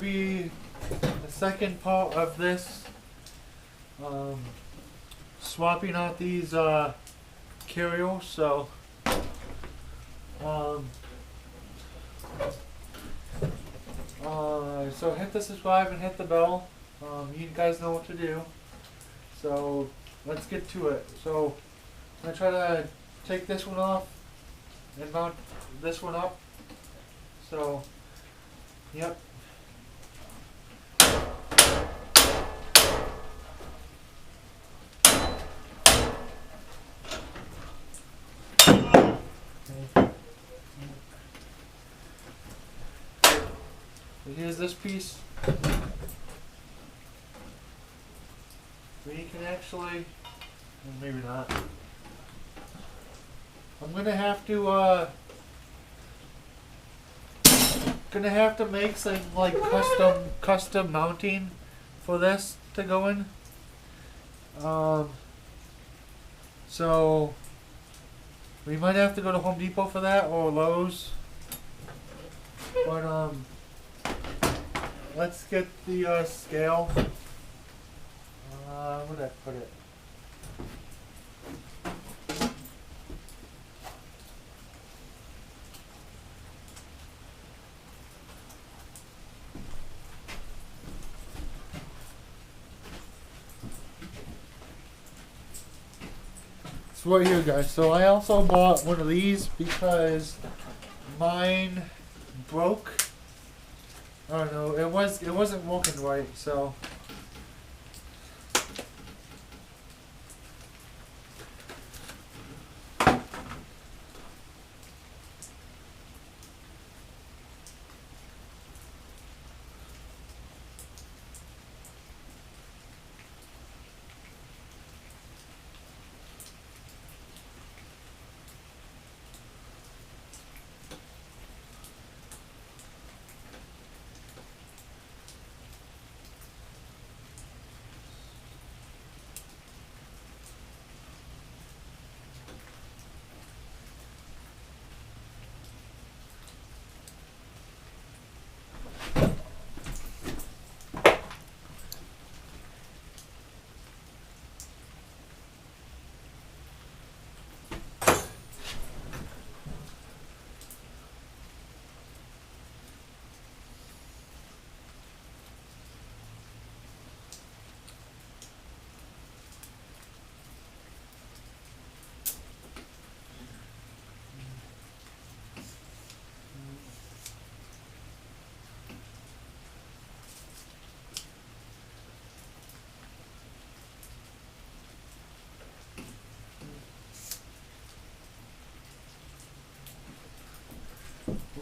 Be the second part of this, swapping out these carriers. So so hit the subscribe and hit the bell. You guys know what to do. So let's get to it. So I'm gonna try to take this one off and mount this one up. So, yep. So here's this piece. We can actually, well, maybe not. I'm gonna have to make some like custom mounting for this to go in. So we might have to go to Home Depot for that or Lowe's. But let's get the scale. Where did I put it? It's right here, guys. So I also bought one of these because mine broke. I don't know. It wasn't working right. So.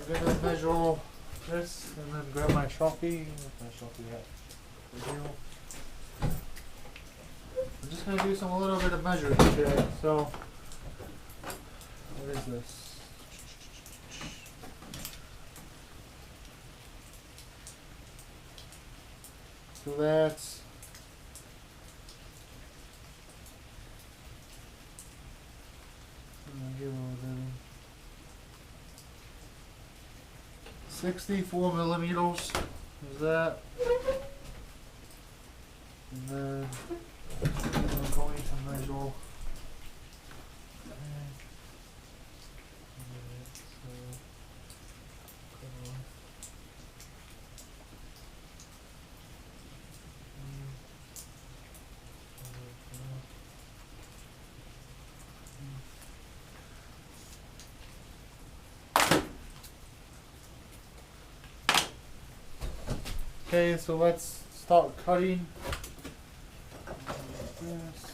We're gonna measure this and then grab my Sharpie. Where's my Sharpie at? Right here. I'm just gonna do a little bit of measuring today. So, what is this? So that's 64 millimeters is that. And then I'm going to measure. Okay, so let's start cutting. This.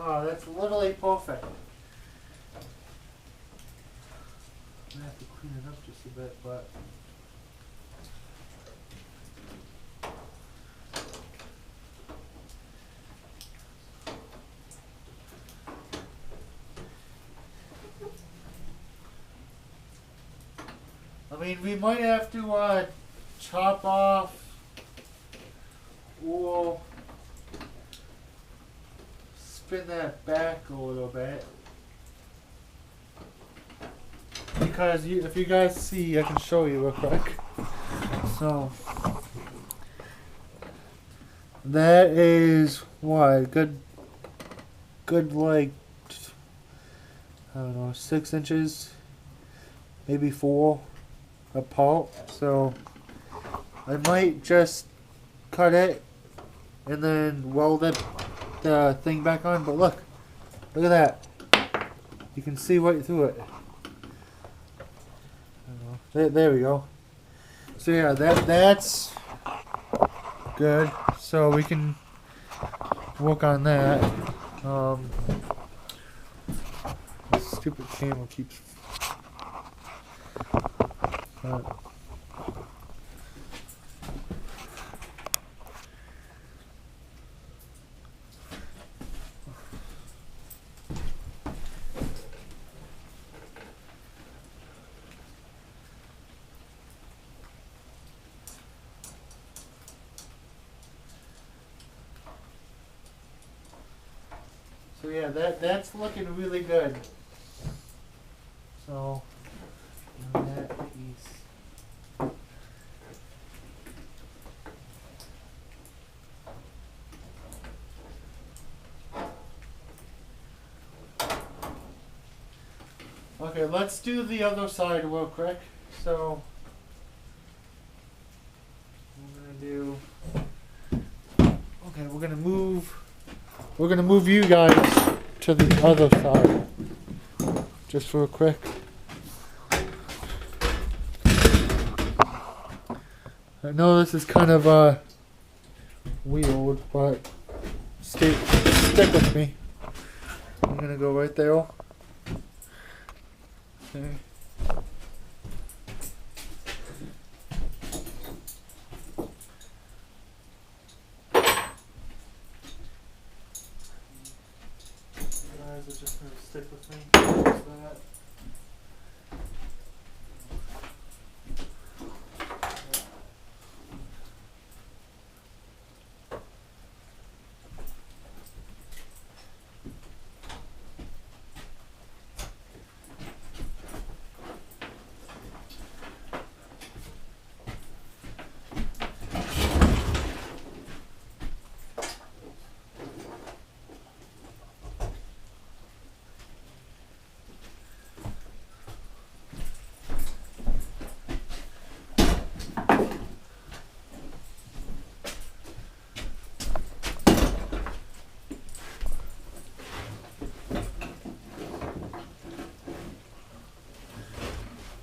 Oh, that's literally perfect. I have to clean it up just a bit, but. I mean, we might have to chop off or spin that back a little bit. Because if you guys see, I can show you real quick. So, that is what, good like, I don't know, 6 inches, maybe 4 apart. So, I might just cut it and then weld the thing back on. But look at that. You can see right through it. There we go. So yeah, that's good. So we can work on that. This stupid camera keeps. So yeah, that's looking really good. So that piece. Okay, let's do the other side real quick. So we're gonna move you guys to the other side. Just real quick. I know this is kind of weird, but stick with me. I'm gonna go right there. Okay. You guys are just gonna stick with me. Just that.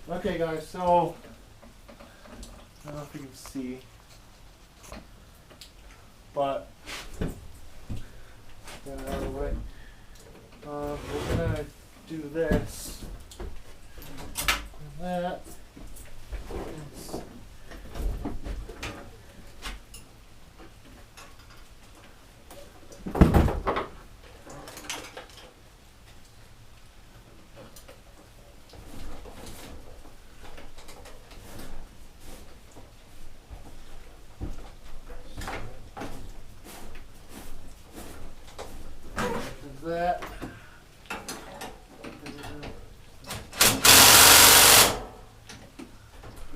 Okay guys, so I don't know if you can see, but get it out of the way. We're gonna do this and that. It's that.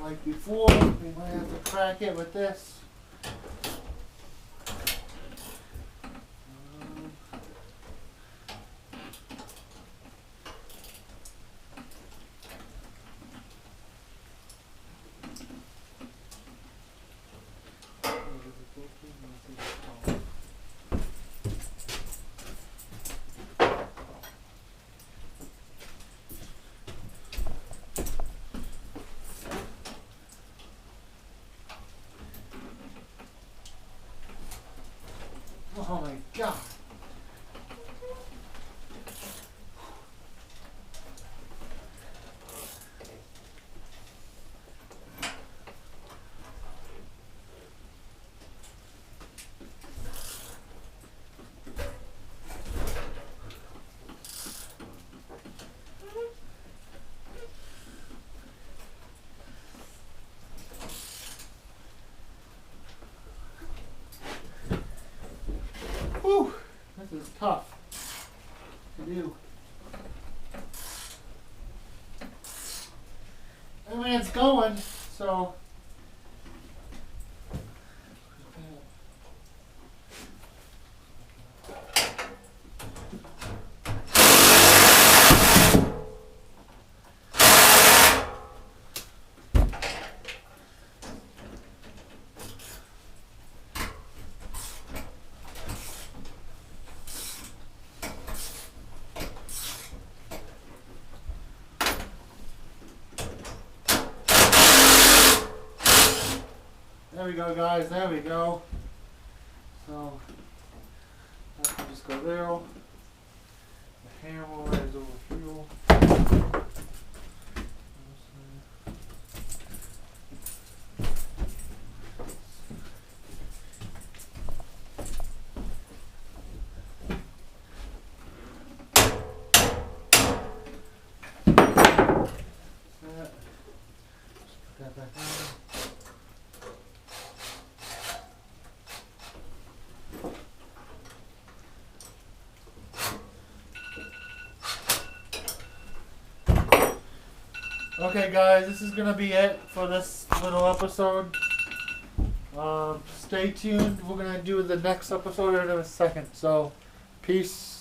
Like before, we might have to crack it with this. mean, it's going, so. There we go, guys. There we go. So that can just go there. The hammer is over fuel. Just put that back on. Okay, guys, this is gonna be it for this little episode. Stay tuned. We're gonna do the next episode in a second. So, peace.